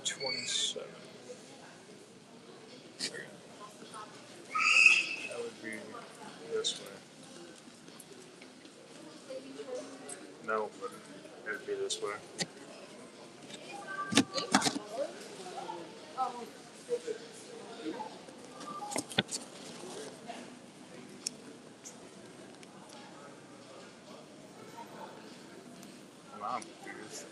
27. That would be this way. No, but it would be this way. I'm confused.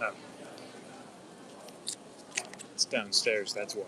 Oh, it's downstairs, that's why.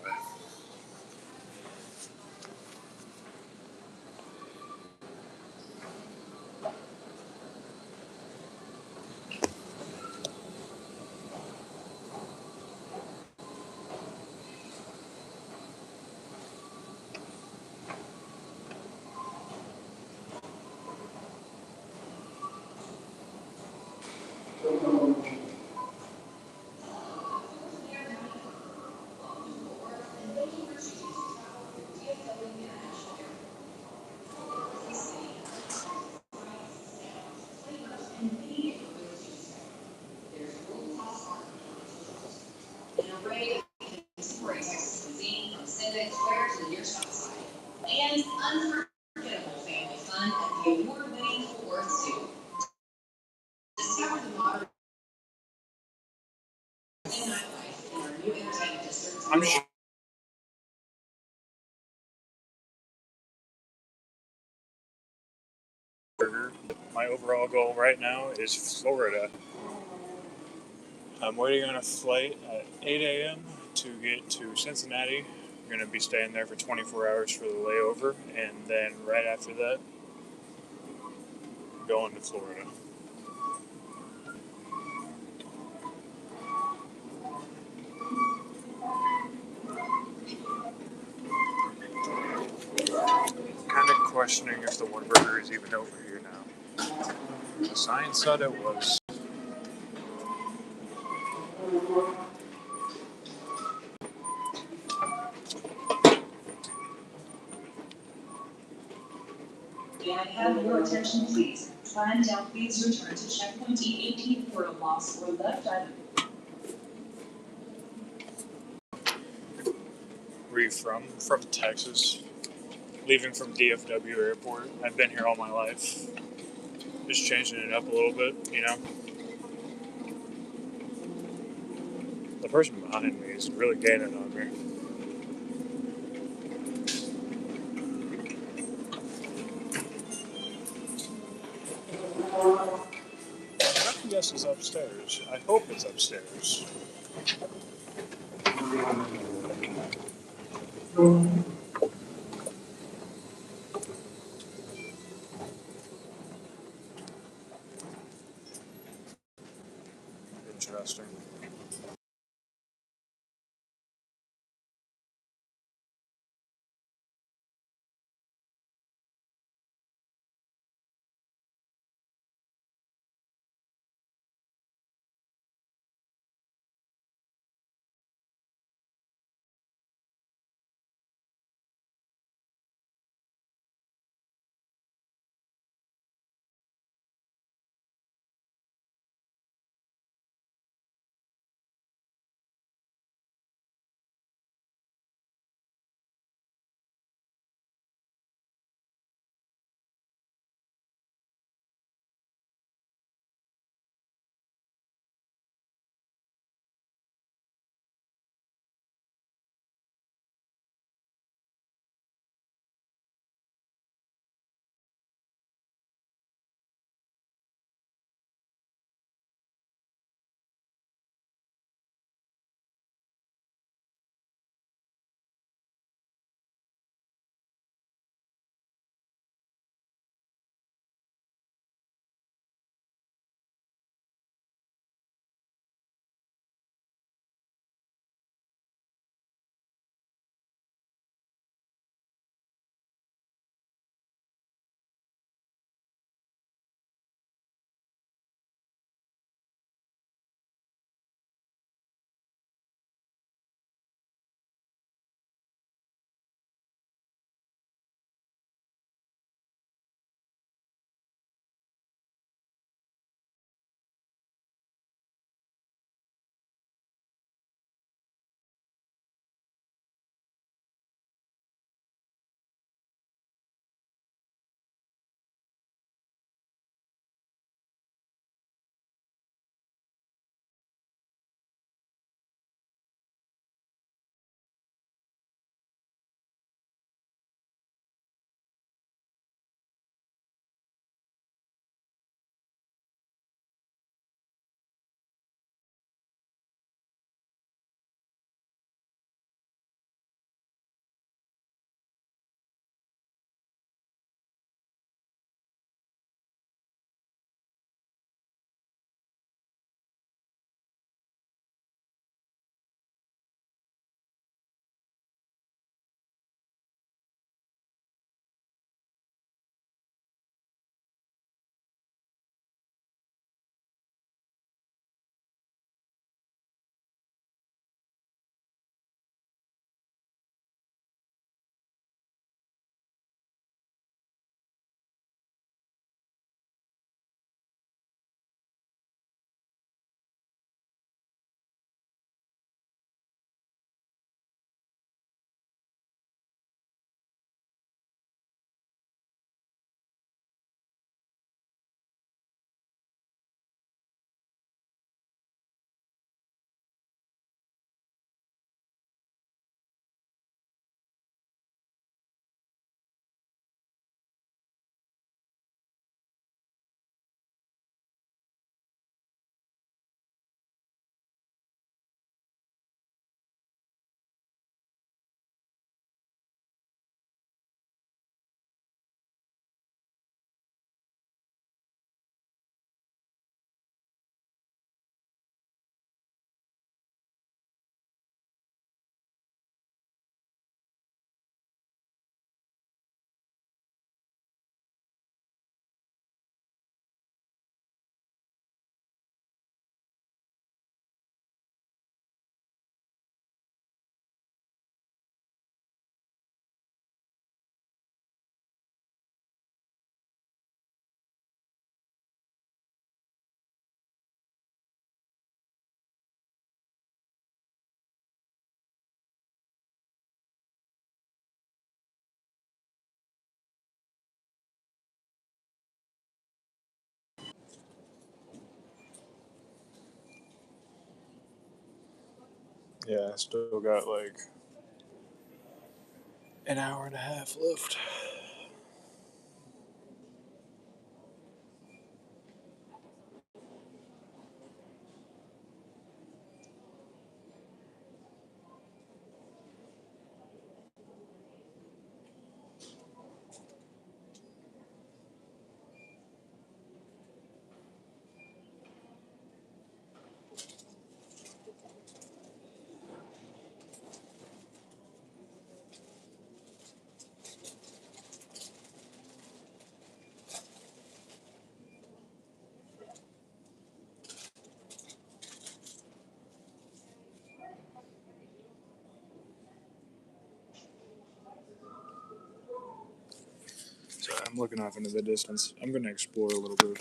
I'm sure. My overall goal right now is Florida. I'm waiting on a flight at 8 a.m. to get to Cincinnati. I'm going to be staying there for 24 hours for the layover, and then right after that, going to Florida. Kind of questioning if the Whataburger is even over here now. The sign said it was. May I have your attention, please? Plan down, please return to checkpoint E18 for a lost or left item. Where are you from? From Texas. Leaving from DFW Airport. I've been here all my life. Just changing it up a little bit, you know? The person behind me is really gaining on me. My guess is upstairs. I hope it's upstairs. Interesting. Yeah, I still got like an hour and a half left. So I'm looking off into the distance. I'm going to explore a little bit.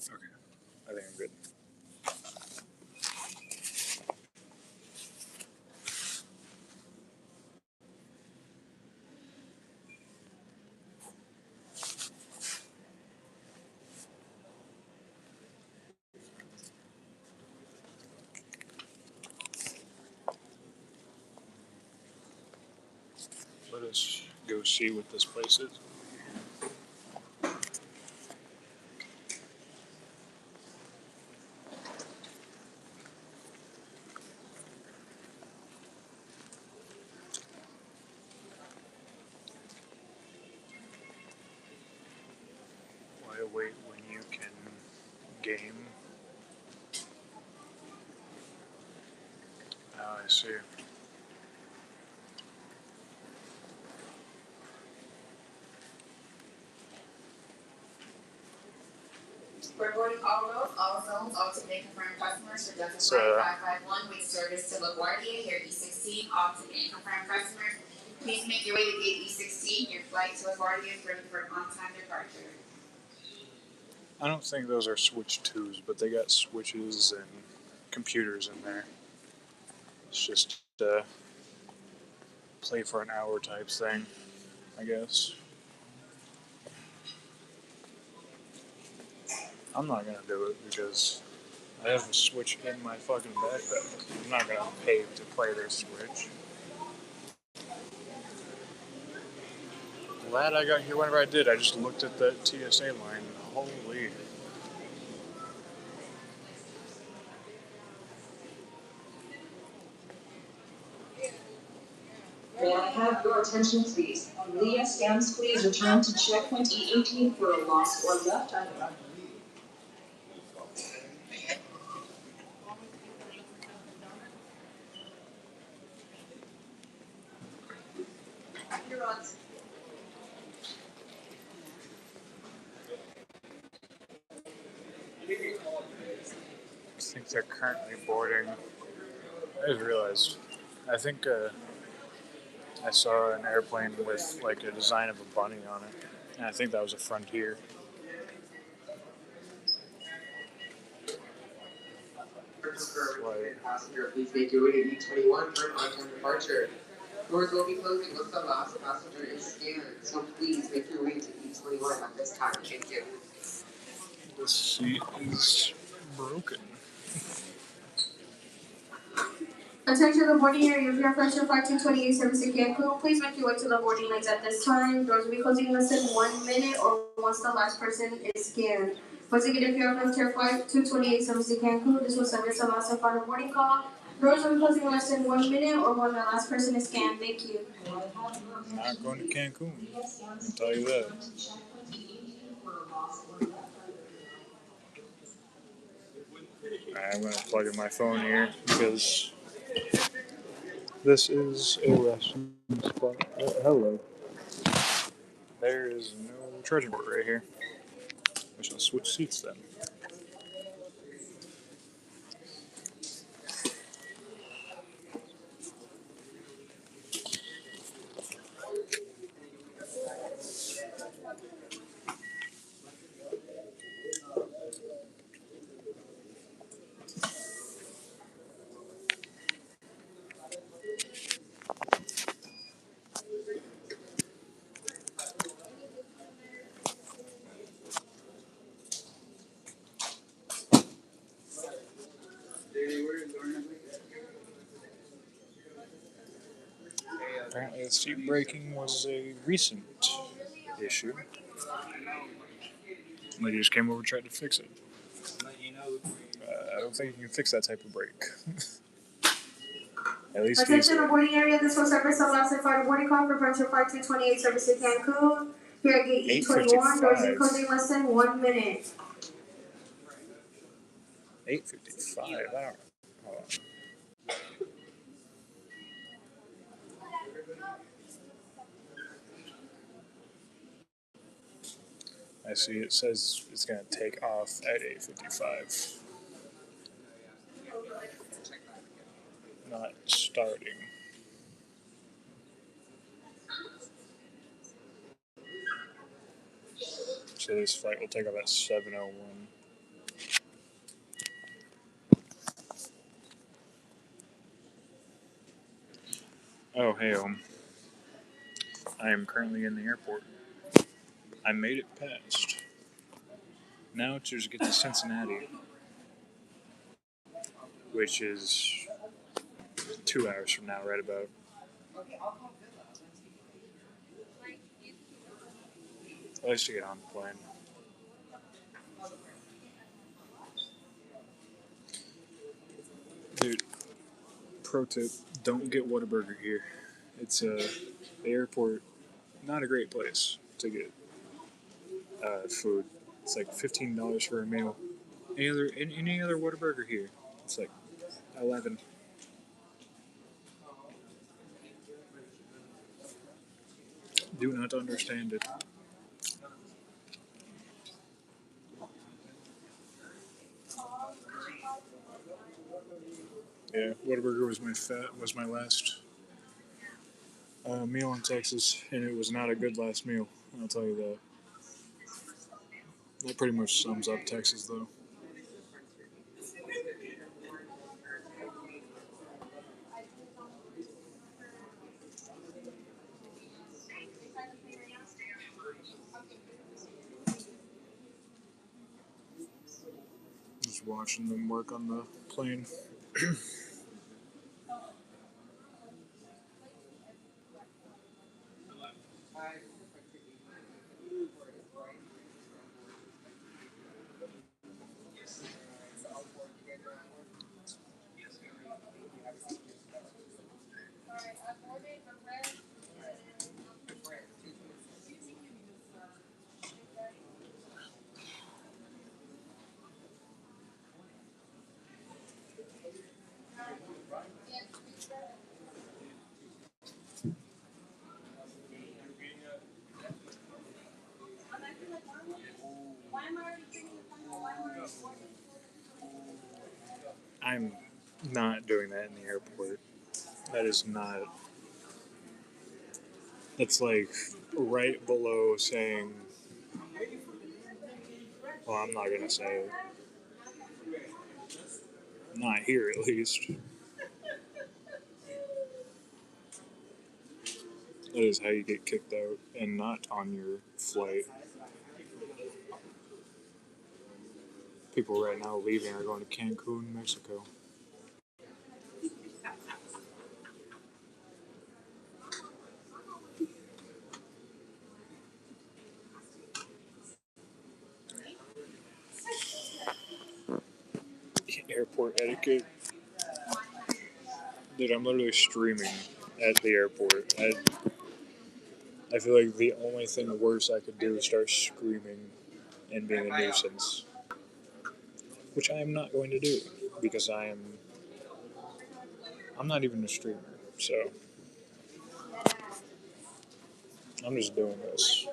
Okay, I think I'm good. Let us go see what this place is. Why wait when you can game? Oh, I see. Reporting all roads, all zones, all ticket confirmed customers for Delta Flight 551 with service to LaGuardia, here E16, all ticket confirmed customers. Please make your way to gate E16. Your flight to LaGuardia is ready for an on-time departure. I don't think those are Switch 2s, but they got switches and computers in there. It's just play for an hour type thing, I guess. I'm not gonna do it because I have a Switch in my fucking backpack. I'm not gonna pay to play their Switch. Glad I got here whenever I did. I just looked at that TSA line. Holy. May I have your attention, please? Leah scans, please return to checkpoint E18 for a lost or left item. I think they're currently boarding. I just realized. I think I saw an airplane with like a design of a bunny on it, and I think that was a Frontier. flight. Passenger, please make your way to E21 for an on-time departure. Doors will be closing once the last passenger is scanned, so please make your way to E21 at this time. Thank you. The seat is broken. Attention to the boarding area of your Flight 228 service to Cancun. Please make your way to the boarding lanes at this time. Doors will be closing in less than 1 minute or once the last person is scanned. Once again, if you're on Flight 228 service to Cancun, this will service the last and final boarding call. Doors will be closing in less than 1 minute or when the last person is scanned. Thank you. I'm not going to Cancun. I'll tell you that. I'm going to plug in my phone here because this is a resting spot. Oh, hello. There is no charging port right here. I shall switch seats then. Apparently, the seat braking was a recent issue. Lady just came over and tried to fix it. I don't think you can fix that type of brake. At least Attention to boarding area. This will service the last and final boarding call for Flight 228 service to Cancun. Here at gate E21. Doors will be closing in less than 1 minute. 8:55. I don't know. Hold on. I see it says it's going to take off at 8:55. Not starting. So this flight will take off at 7:01. Oh, hey, I am currently in the airport. I made it past. Now to just get to Cincinnati, which is 2 hours from now, right about. At least to get on the plane. Dude, pro tip, don't get Whataburger here. It's the airport, not a great place to get food. It's like $15 for a meal. Any other Whataburger here, it's like 11. Do not understand it. Yeah, Whataburger was my last meal in Texas, and it was not a good last meal. I'll tell you that. That pretty much sums up Texas, though. Just watching them work on the plane. I'm not doing that in the airport. That is not. That's like right below saying. Well, I'm not gonna say it. Not here, at least. That is how you get kicked out, and not on your flight. People right now leaving are going to Cancun, Mexico. Airport etiquette. Dude, I'm literally streaming at the airport. I feel like the only thing worse I could do is start screaming and being a nuisance. Which I am not going to do, because I'm not even a streamer, so I'm just doing this.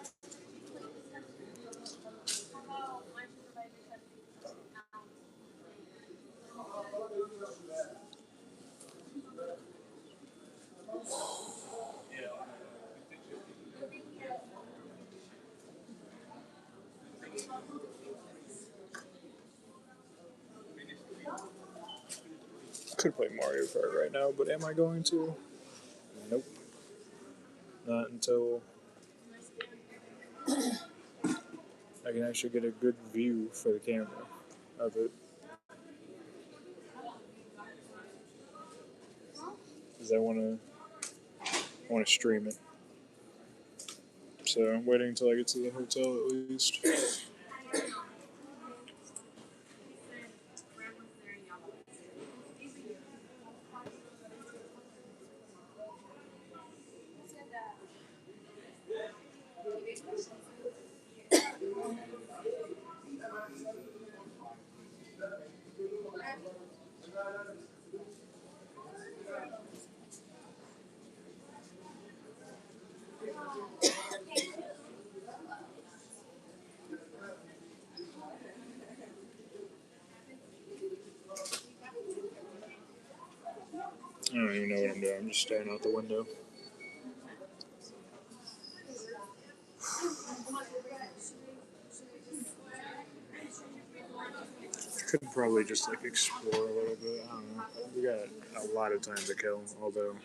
Could play Mario Kart right now, but am I going to? Nope. Not until I can actually get a good view for the camera of it. Because I want to stream it. So I'm waiting until I get to the hotel at least. I don't even know what I'm doing. I'm just staring out the window. Could probably just like explore a little bit. I don't know. We got a lot of time to kill, although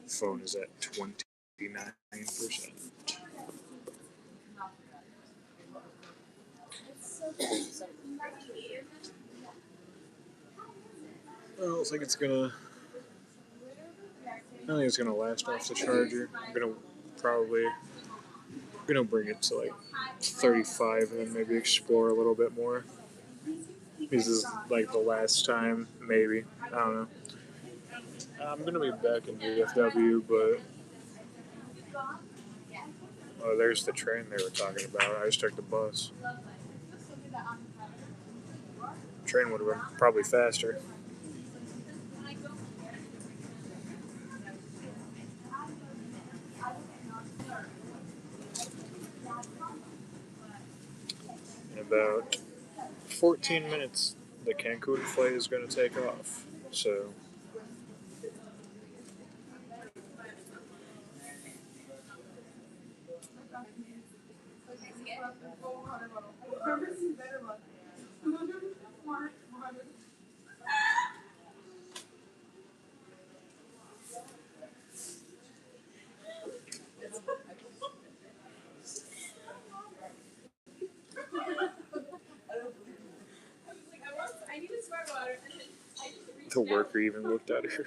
phone is at 29%. I don't think it's gonna. I think it's gonna last off the charger. I'm gonna bring it to like 35 and then maybe explore a little bit more. This is like the last time, maybe. I don't know. I'm gonna be back in DFW, but oh, there's the train they were talking about. I just took the bus. Train would have been probably faster. In about 14 minutes, the Cancun flight is going to take off. So the worker even looked at her.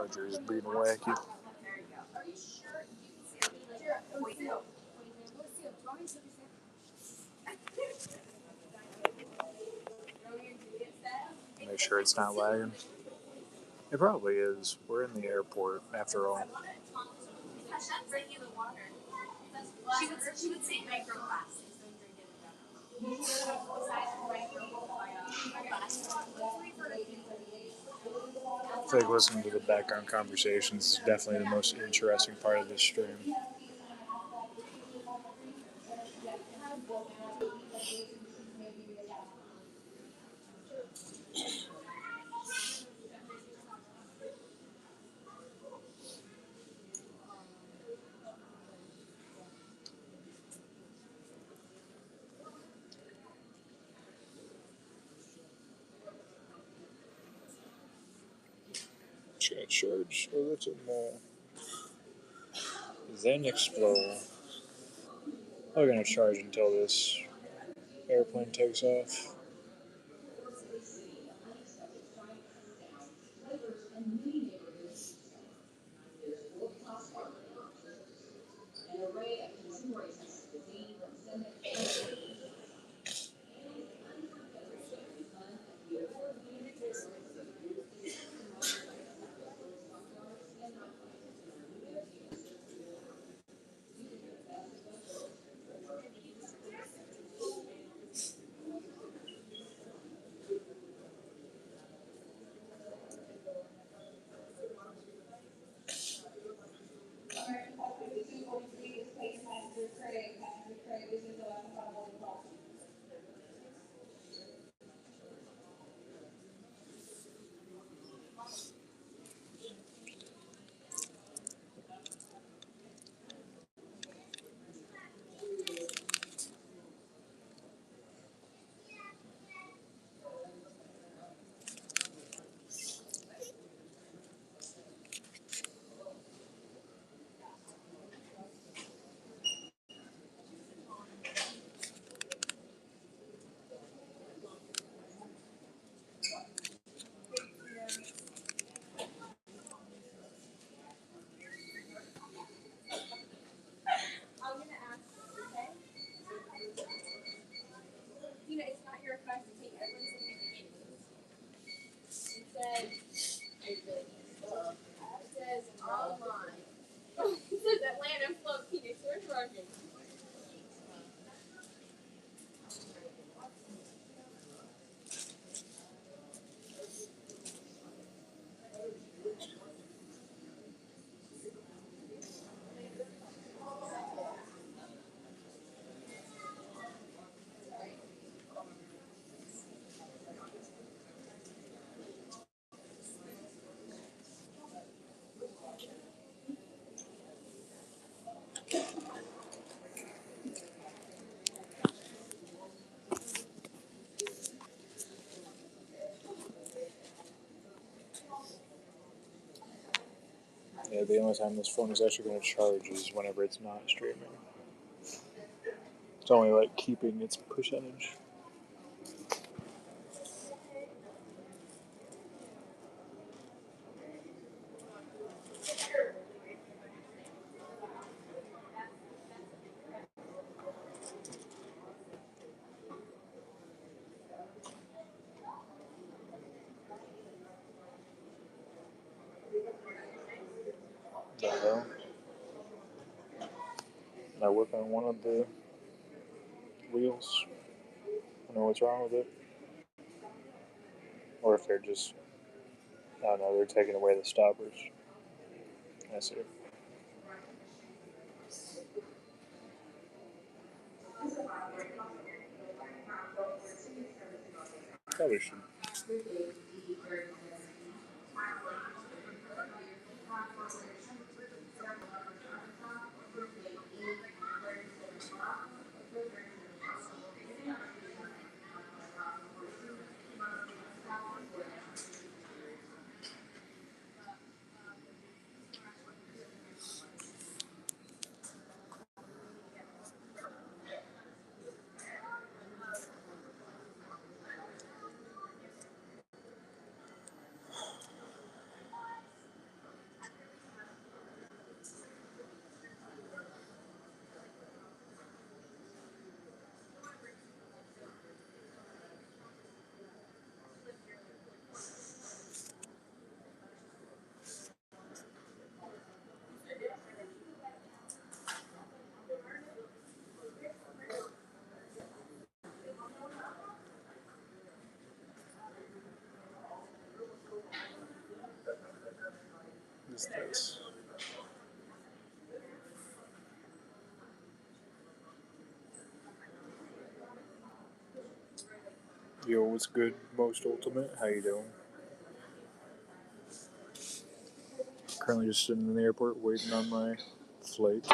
charger is being wacky. Make sure it's not lagging. It probably is. We're in the airport, after all. She would say microplastics. I feel like listening to the background conversations is definitely the most interesting part of this stream. Just gonna charge a little more, then explode. We're gonna charge until this airplane takes off. Yeah, the only time this phone is actually going to charge is whenever it's not streaming. It's only like keeping its percentage. The hell? I work on one of the wheels. I don't know what's wrong with it. Or if they're just, I don't know, they're taking away the stoppers. That's it. Probably should. is this? Yo, what's good, Most Ultimate? How you doing? Currently just sitting in the airport waiting on my flight.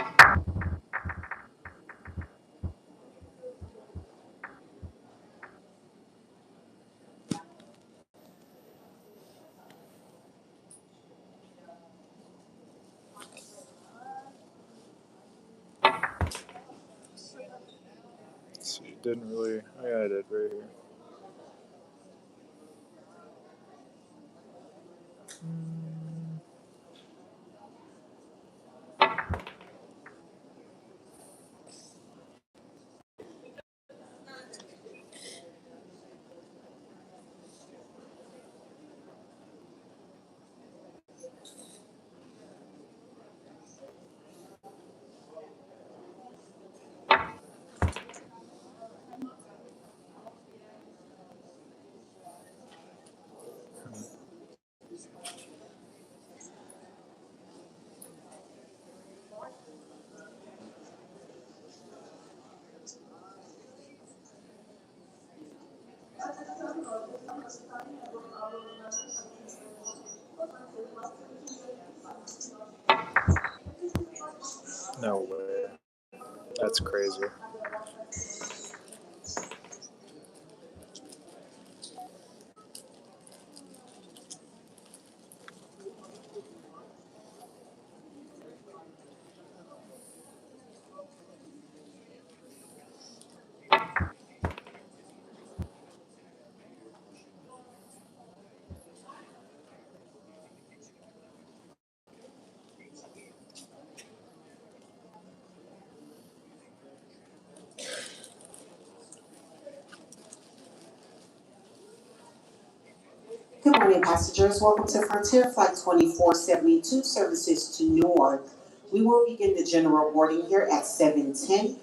Let's see, it didn't really. Oh, yeah, I did right here. No way. That's crazy. Good morning, passengers. Welcome to Frontier Flight 2472, services to Newark. We will begin the general boarding here at 7:10.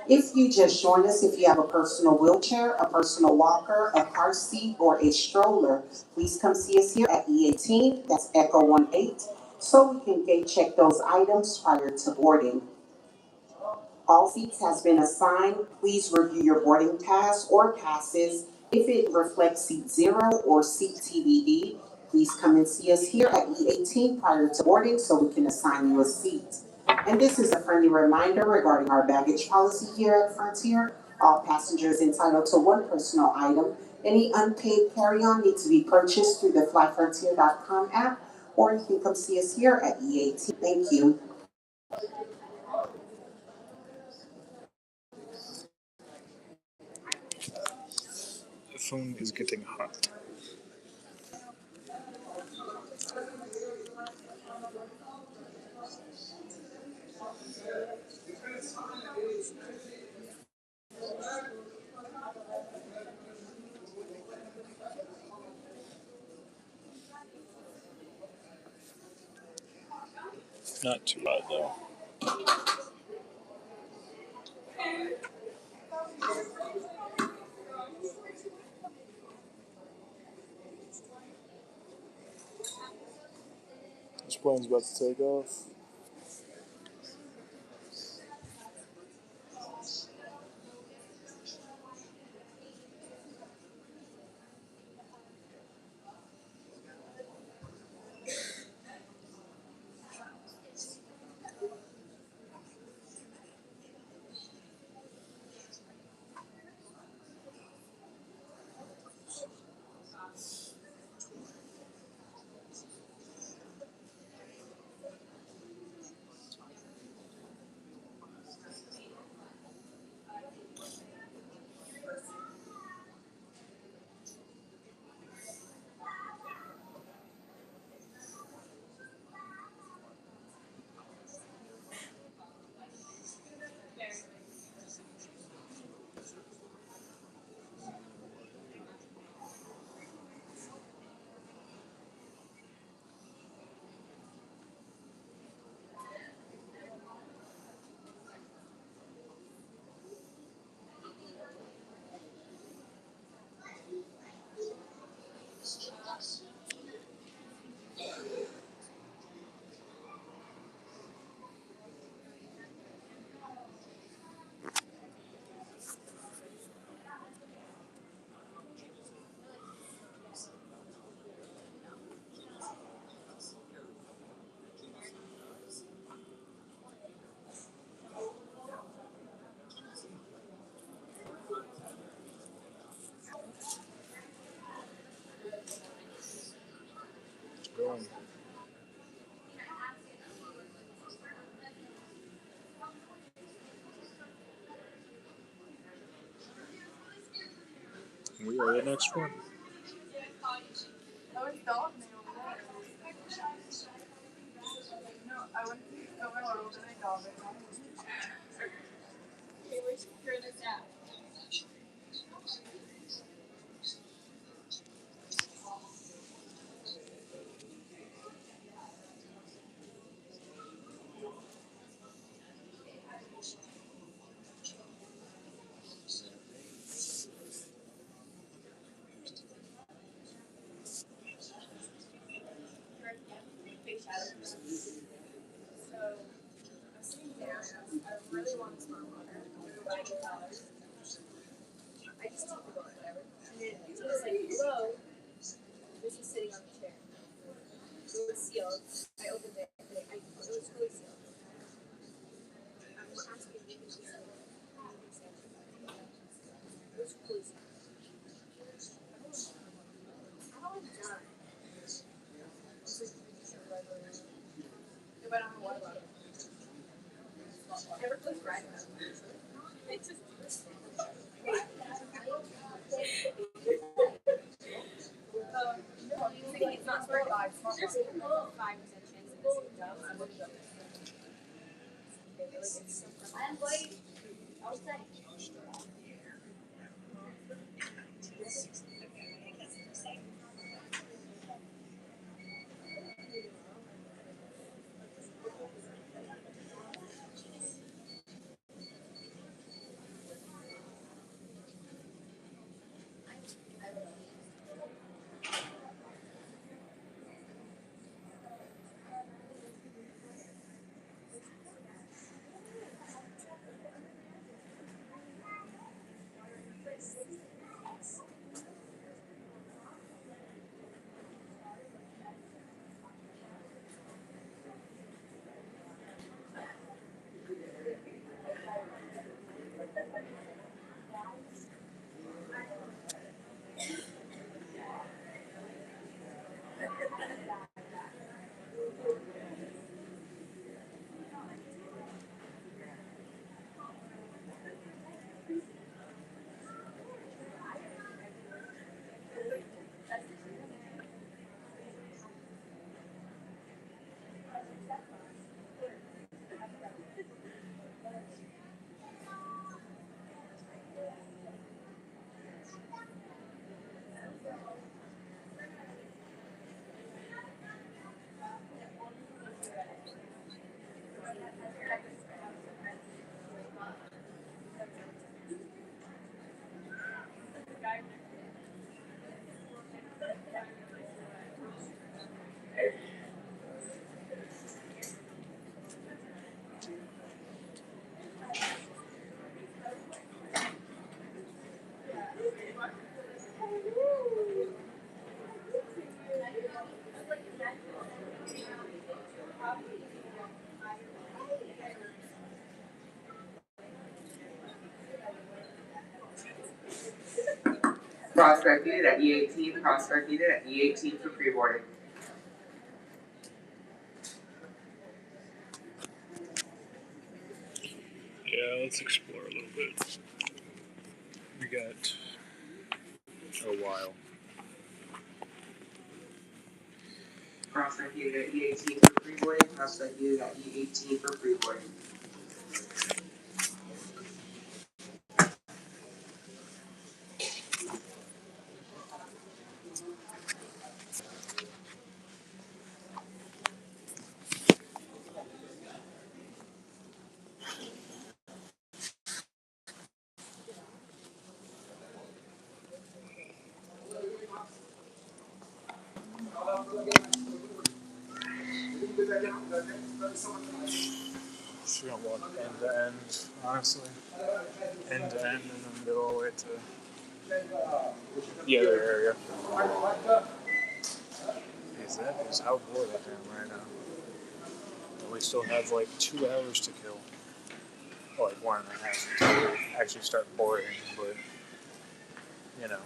If you just joined us, if you have a personal wheelchair, a personal walker, a car seat, or a stroller, please come see us here at E18, that's Echo 18, so we can gate check those items prior to boarding. All seats has been assigned. Please review your boarding pass or passes. If it reflects seat 0 or seat TBD, please come and see us here at E18 prior to boarding so we can assign you a seat. And this is a friendly reminder regarding our baggage policy here at Frontier. All passengers entitled to one personal item. Any unpaid carry-on needs to be purchased through the flyfrontier.com app, or you can come see us here at E18. Thank you. The phone is getting hot. Not too bad though. This plane's about to take off. We are the next one. Prospect needed at E18, prospect needed at E18 for pre-boarding. Yeah, let's explore a little bit. We got a while. Prospect needed at E18 for pre-boarding, prospect needed at E18 for pre-boarding. Just gonna walk end to end, honestly. End to end and then go all the way to the other area. Because that is how bored I am right now. And we still have like 2 hours to kill. Well, like 1.5 until we actually start boarding, but you know.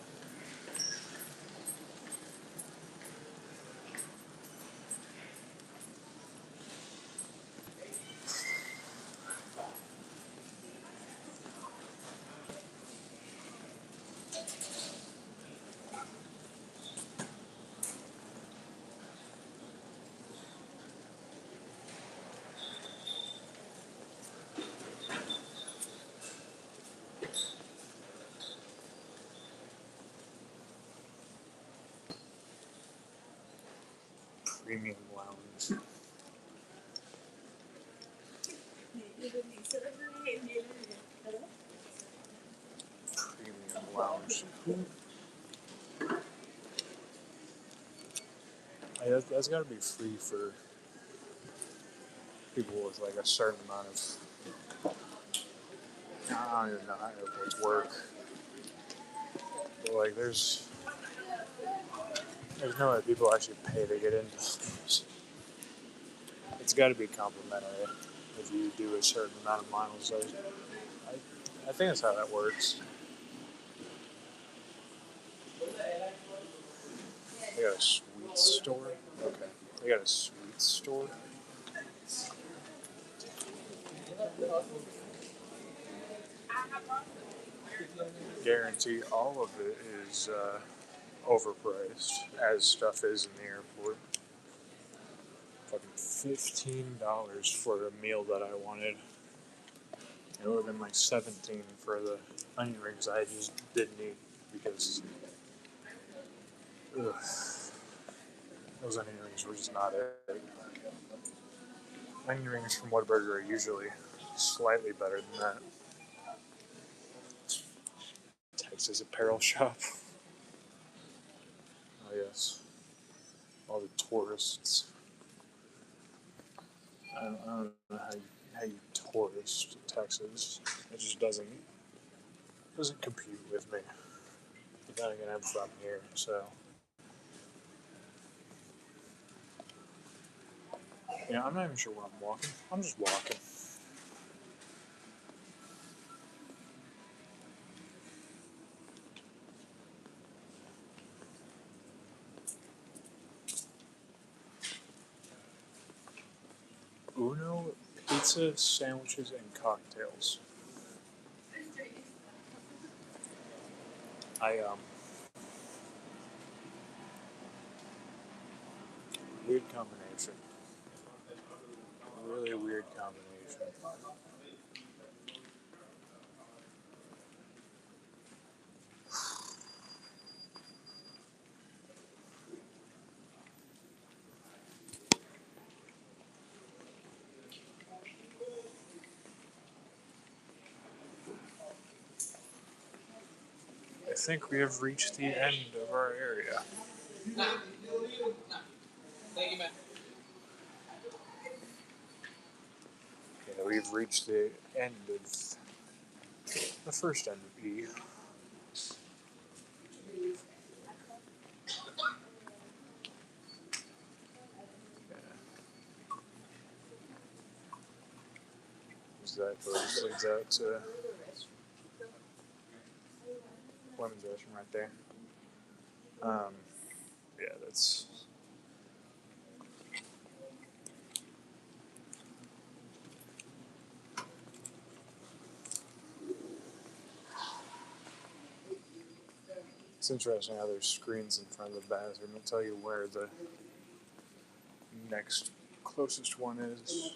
Premium Lounge. Premium Lounge. That's got to be free for people with like a certain amount of. I don't even know how airports work. But like, there's no way people actually pay to get into those. It's got to be complimentary if you do a certain amount of miles. I think that's how that works. They got a sweet store. Okay. They got a sweet store. Guarantee all of it is overpriced, as stuff is in the airport. Fucking $15 for a meal that I wanted. It would have been like $17 for the onion rings I just didn't eat because those onion rings were just not it. Onion rings from Whataburger are usually slightly better than that. Texas Apparel Shop. Oh yes, all the tourists. I don't know how you tourist Texas. It just doesn't compute with me. But then again, I'm from here, so yeah. I'm not even sure where I'm walking. I'm just walking. Uno pizza, sandwiches, and cocktails. Weird combination. Really weird combination. I think we have reached the end of our area. Yeah, we've reached the end of the first end of E. That leads out to women's restroom right there. Yeah, that's. It's interesting how there's screens in front of the bathroom that tell you where the next closest one is.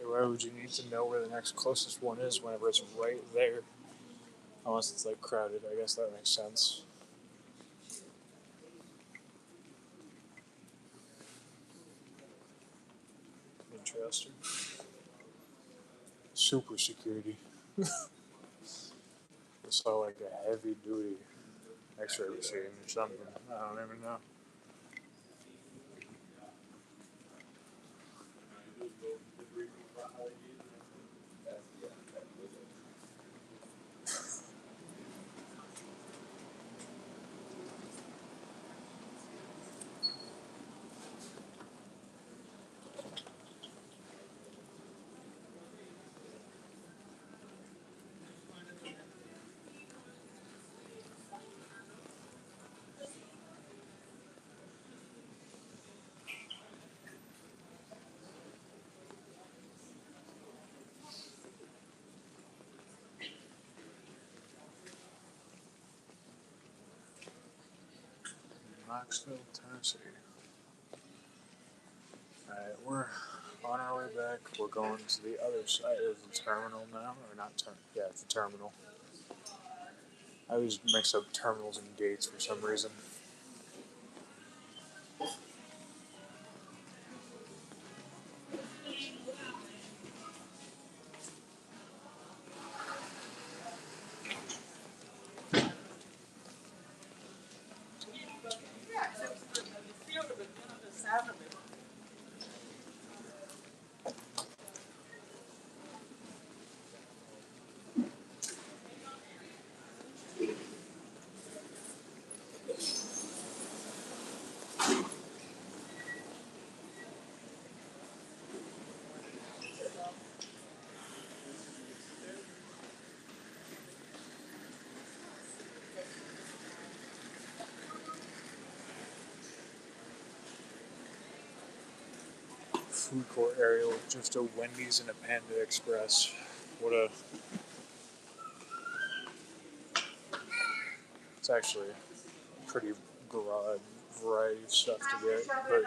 Why would you need to know where the next closest one is whenever it's right there? Unless it's like crowded, I guess that makes sense. Interesting. Super security. It's all like a heavy duty X-ray machine or something. I don't even know. Knoxville, Tennessee. Alright, we're on our way back. We're going to the other side of the terminal now. Or not yeah, it's the terminal. I always mix up terminals and gates for some reason. food court area with just a Wendy's and a Panda Express. What a... It's actually a pretty broad variety of stuff to get, but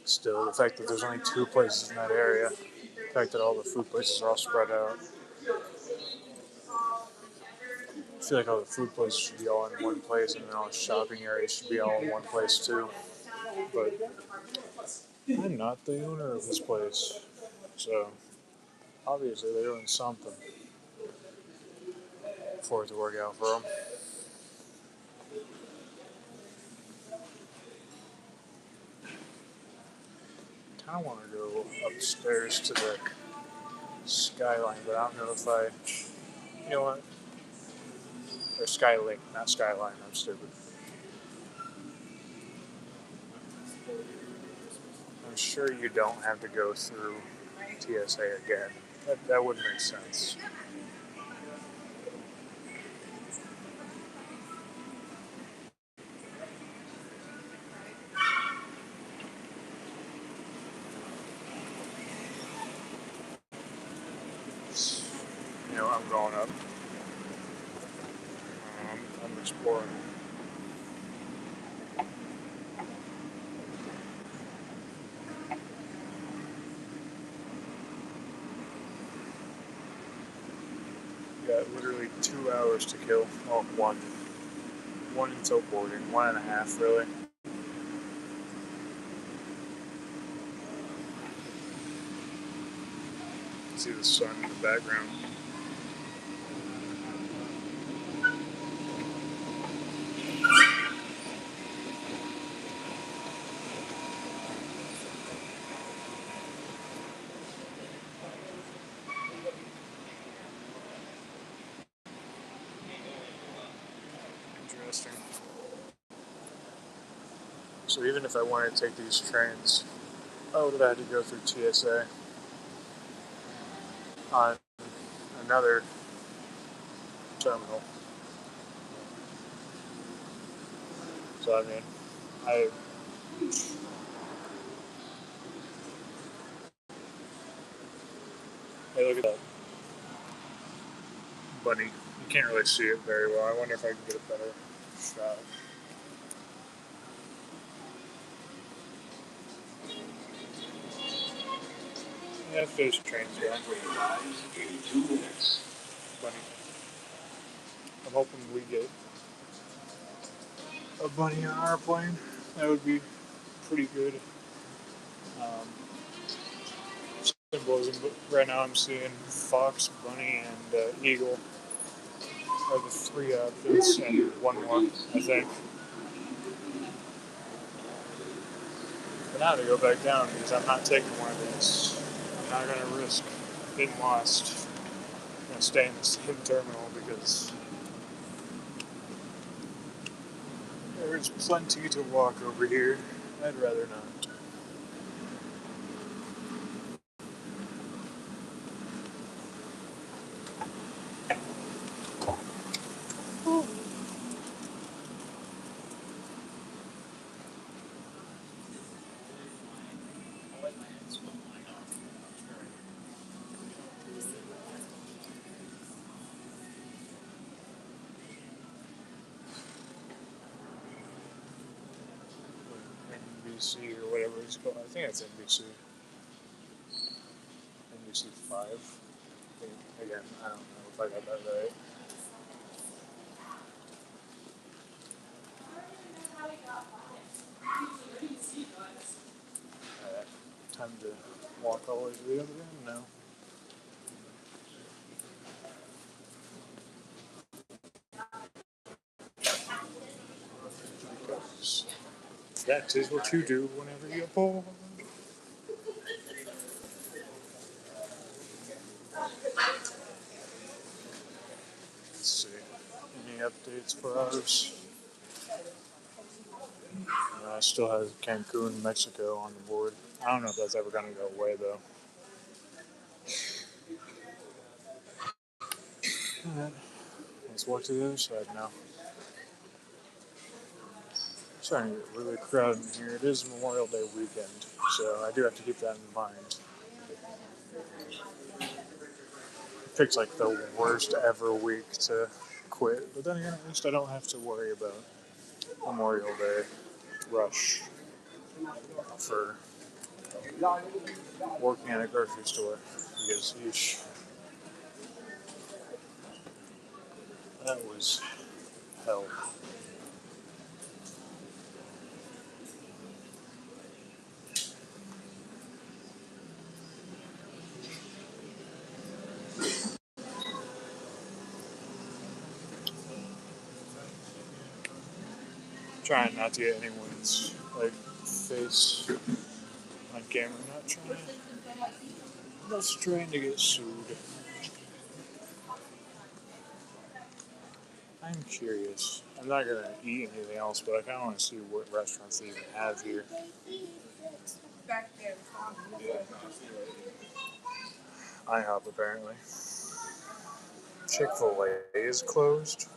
still, the fact that there's only 2 places in that area, the fact that all the food places are all spread out, I feel like all the food places should be all in one place, and then all the shopping areas should be all in one place too. But I'm not the owner of this place, so obviously they're doing something for it to work out for them. I kind of want to go upstairs to the Skyline, but I don't know if I... You know what? Or Skylink, not Skyline, I'm stupid. I'm sure you don't have to go through TSA again. That wouldn't make sense. You know, I'm going up. I'm exploring. Got literally 2 hours to kill. Oh, one. One until boarding. 1.5, really. See the sun in the background. Interesting. So even if I wanted to take these trains, I would have had to go through TSA on another terminal. So I mean, hey, look at that bunny. You can't really see it very well. I wonder if I can get a better shot. Yeah, if there's trains going. Bunny. I'm hoping we get a bunny on our plane. That would be pretty good. Symbolism, but right now I'm seeing fox, bunny, and eagle are the 3 outfits, and one more, I think. But now to go back down because I'm not taking one of these. I'm not going to risk getting lost. I'm going to stay in the same terminal because there's plenty to walk over here. I'd rather not. NBC or whatever it's called. I think it's NBC. NBC 5. Again, I don't know if I got that right. Time to walk all the way to the other end now. Because that is what you do whenever you're bored. Let's see. Any updates for ours? I still have Cancun, Mexico on the board. I don't know if that's ever going to go away, though. Alright, let's walk to the other side now. It's starting to get really crowded in here. It is Memorial Day weekend, So I do have to keep that in mind. Picked like the worst ever week to quit, but then again, at least I don't have to worry about Memorial Day rush for working at a grocery store because eesh, that was hell. Trying not to get anyone's like face on camera. Not trying to get sued. I'm curious. I'm not gonna eat anything else, but I kind of want to see what restaurants they even have here. IHOP apparently. Chick-fil-A is closed.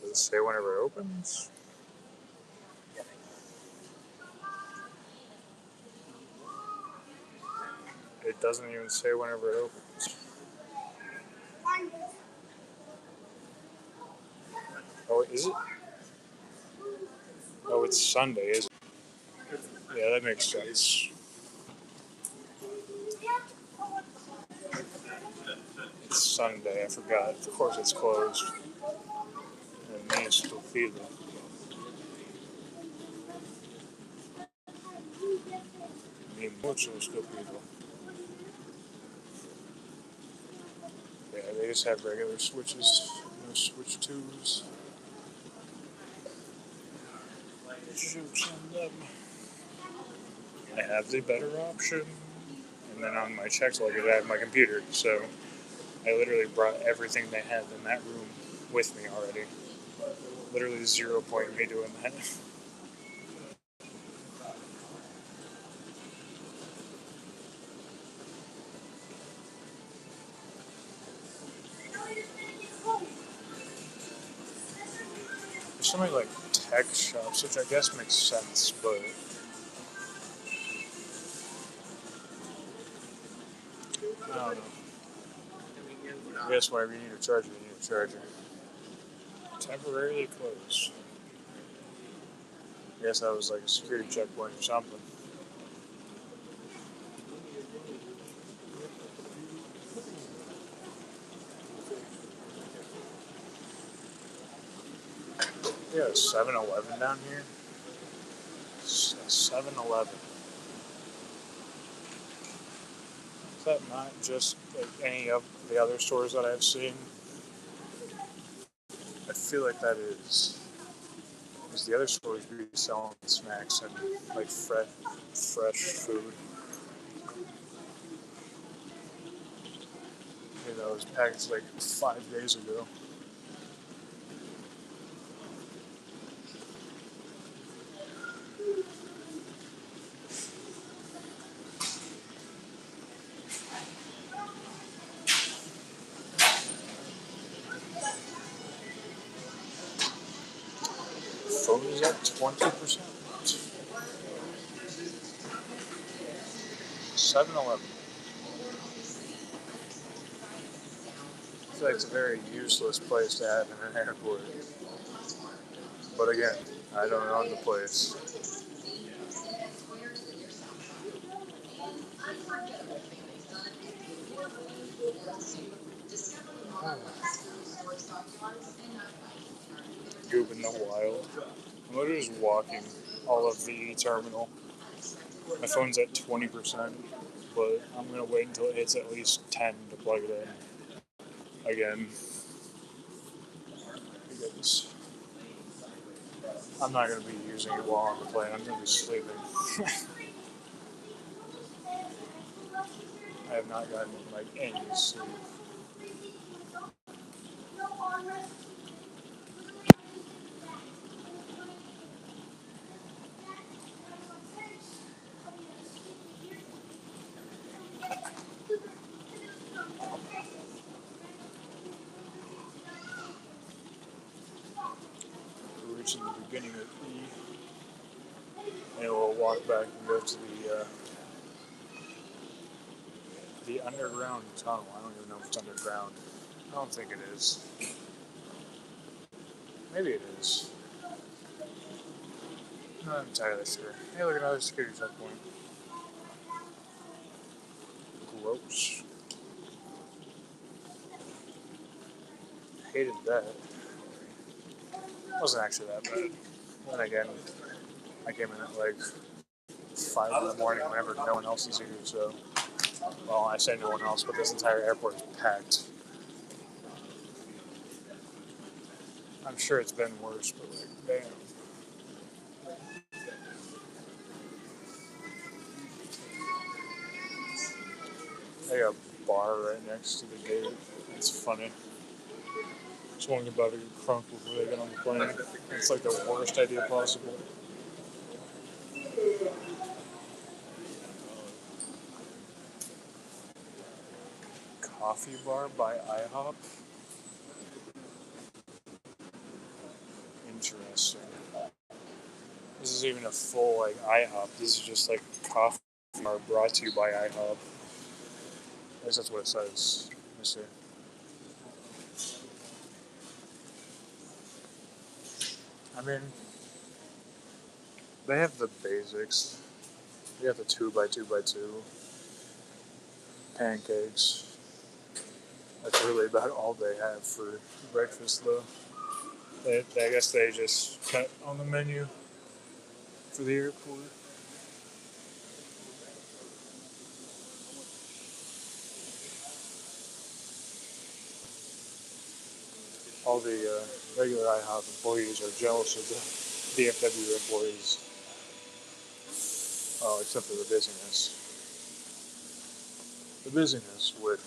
Does it say whenever it opens? It doesn't even say whenever it opens. Oh, is it? Oh, it's Sunday, isn't it? Yeah, that makes sense. It's Sunday, I forgot. Of course it's closed. And me estúpido. Ni mucho estúpido. Yeah, they just have regular switches. No switch twos. Jokes on them. I have the better option. And then on my check log, I have my computer. So I literally brought everything they had in that room with me already. Literally 0 point me doing that. There's so many like tech shops, which I guess makes sense, but I don't know. I guess whenever you need a charger, you need a charger. Temporarily closed. I guess that was like a security checkpoint or something. Yeah, 7-Eleven down here. 7-Eleven. Is that not just like any of the other stores that I've seen? I feel like that is. Because the other stores be selling snacks and like fresh food. You know, it was packaged like 5 days ago. Phone is at 20%. 7-Eleven. I feel like it's a very useless place to have in an airport. But again, I don't own the place. Goop in the wild. I'm literally just walking all of the terminal. My phone's at 20%, but I'm going to wait until it hits at least 10 to plug it in again. Because I'm not going to be using it while on the plane. I'm going to be sleeping. I have not gotten like any sleep. We're reaching the beginning of E. walk back and go to the underground tunnel. I don't even know if it's underground. I don't think it is. Maybe it is. Not entirely sure. Hey, look at another security checkpoint. Gross. Hated that. Wasn't actually that bad. Then again, I came in at like 5 in the morning whenever no one else is here, so. Well, I say no one else, but this entire airport is packed. I'm sure it's been worse, but like, damn. They got a bar right next to the gate. It's funny. Someone's about to get crunk before they get on the plane. It's like the worst idea possible. Coffee bar by IHOP? Interesting. This is even a full like IHOP. This is just like coffee bar brought to you by IHOP. I guess that's what it says. Let me see. I mean, they have the basics. They got the 2x2x2 pancakes. That's really about all they have for breakfast, though. I guess they just cut on the menu for the airport. All the regular IHOP employees are jealous of the DFW employees. Oh, except for the busyness. The busyness would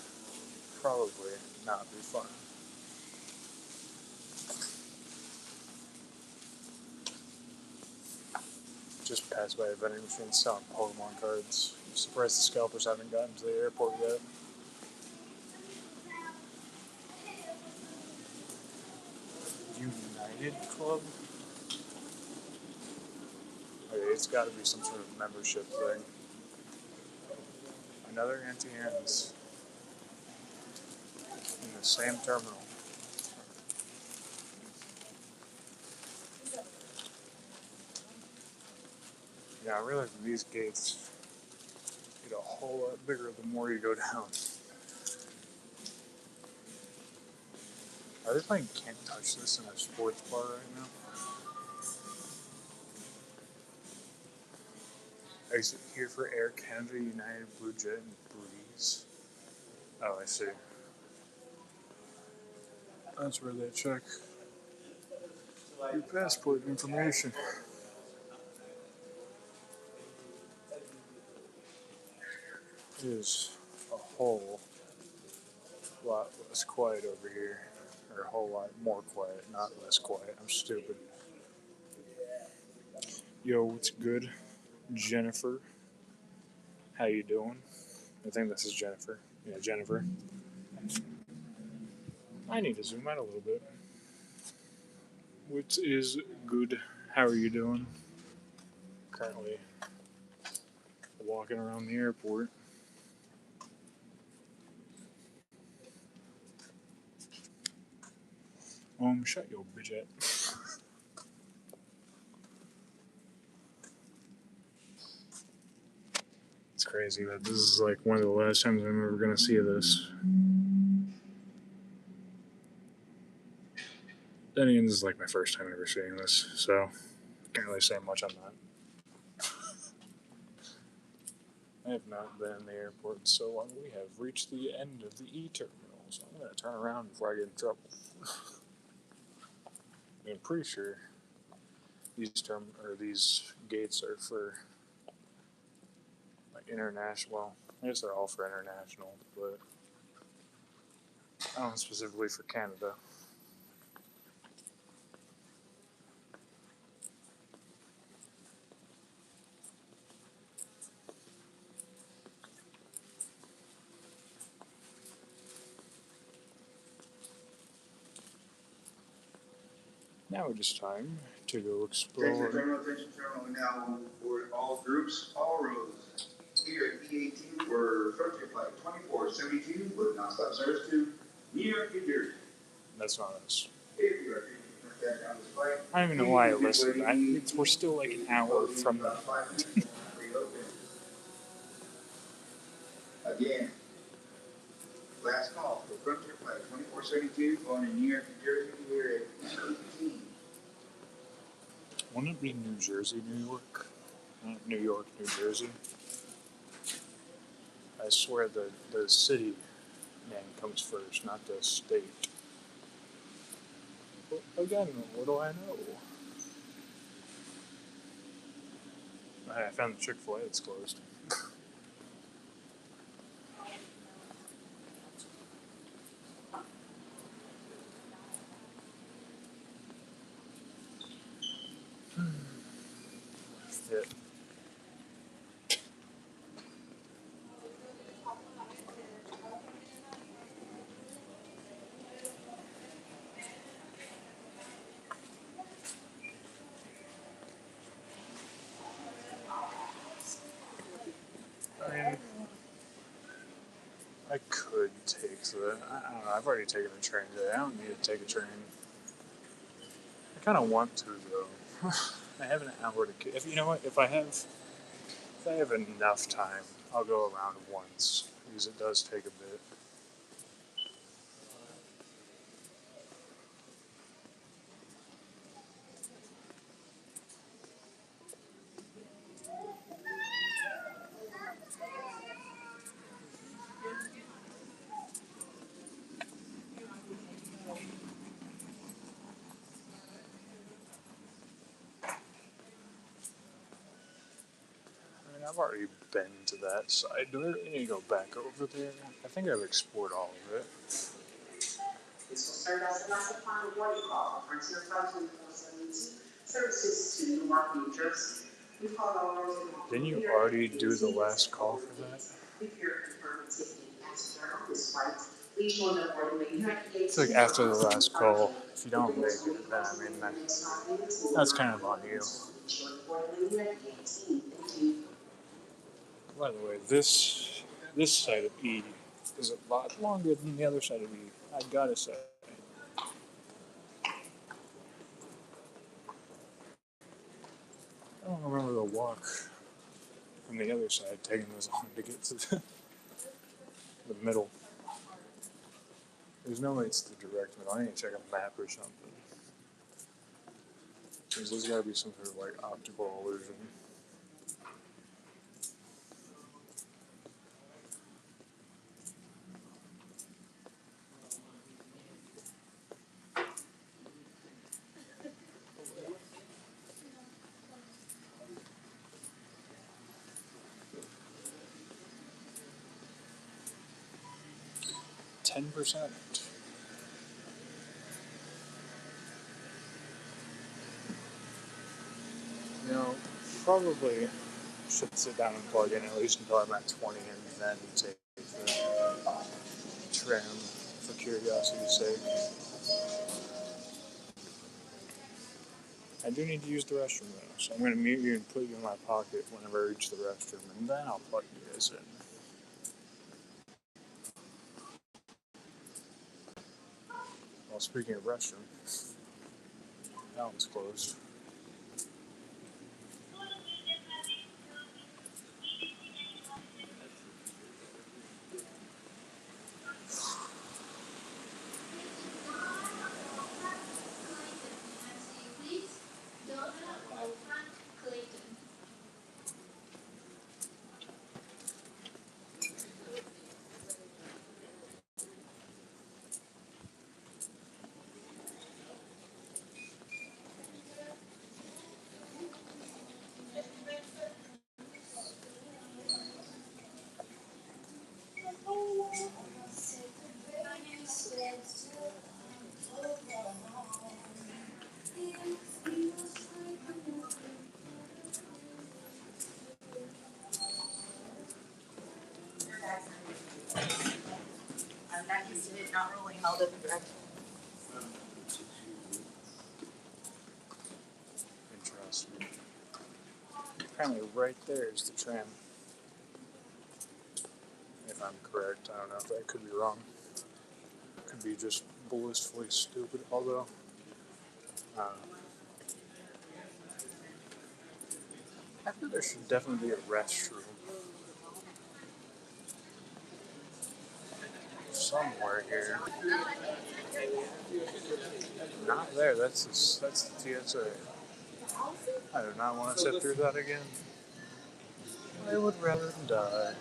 probably not be fun. Just passed by a vending machine selling Pokemon cards. I'm surprised the scalpers haven't gotten to the airport yet. United Club? Okay, it's got to be some sort of membership thing. Another Auntie Anne's in the same terminal. Yeah, I realize these gates get a whole lot bigger the more you go down. Are they playing Can't Touch This in a sports bar right now? Exit here for Air Canada, United, Blue Jet, and Breeze. Oh, I see. That's where they check your passport information. It is a whole lot less quiet over here. Or a whole lot more quiet, not less quiet. I'm stupid. Yo, what's good? Jennifer. How you doing? I think this is Jennifer. Yeah, Jennifer. I need to zoom out a little bit. What is good? How are you doing? Currently walking around the airport. Shut your bitch up. It's crazy that this is like one of the last times I'm ever gonna see this. Then again, this is like my first time ever seeing this, so can't really say much on that. I have not been in the airport in so long. We have reached the end of the E-terminal, so I'm gonna turn around before I get in trouble. I'm pretty sure these gates are for like international. Well, I guess they're all for international, but I don't know, specifically for Canada. Now it is time to go Attention, explore. terminal now for all groups, all roads. Here at E18 for Frontier Flight 2472 with nonstop service to New York, New Jersey. That's not us. If you are taking that down this flight, I don't even know why I listened. We're still like an hour from the. Again, last call for Frontier Flight 2472 going to New York, New Jersey here at E18. Wouldn't it be New Jersey, New York? Not New York, New Jersey. I swear the city name comes first, not the state. But again, what do I know? I found the Chick-fil-A that's closed. Yeah. I mean, I could take the. I don't know. I've already taken the train today. I don't need to take a train. I kind of want to though. I have an hour to. If you know what, if I have enough time, I'll go around once because it does take a bit. I mean, I've already been to that side. Do I need to go back over there? I think I've explored all of it. This will serve as the last final warning call for Frontier Flight 2472 services to Newark, New Jersey. We call all those in Didn't you already do the last call for that? If you're confirmed taking passenger on this flight, please join the boarding when you have It's like after the last call, if you don't make it, then I mean, that's kind of on you. By the way, this side of E is a lot longer than the other side of E. I gotta say. I don't remember the walk from the other side taking this long to get to the middle. There's no way it's the direct middle. I need to check a map or something. Because there's gotta be some sort of like optical illusion. %. You know, probably should sit down and plug in at least until I'm at 20 and then take the tram for curiosity's sake. I do need to use the restroom though, so I'm going to mute you and put you in my pocket whenever I reach the restroom, and then I'll plug you guys in. Well, speaking of restroom, that one's closed. I'm not used to it not rolling all different directions. is. Apparently, right there is the tram. If I'm correct, I don't know if I could be wrong. Could be just blissfully stupid, although. I think there should definitely be a restroom somewhere here. Not there. That's the TSA. I do not want to sit through that again. I would rather die.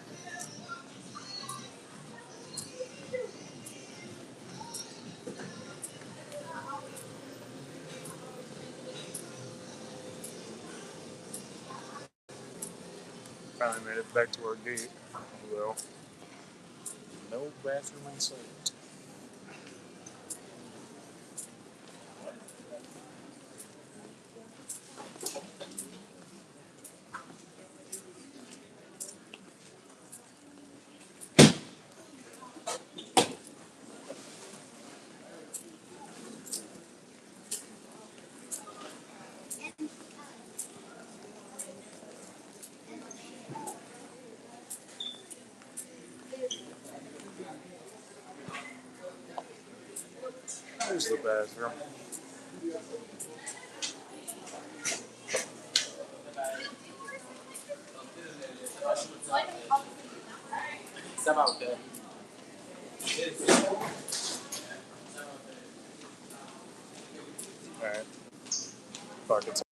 Finally made it back to our gate. Well, no bathroom in sight. There's the bathroom. Alright. Fuck, it's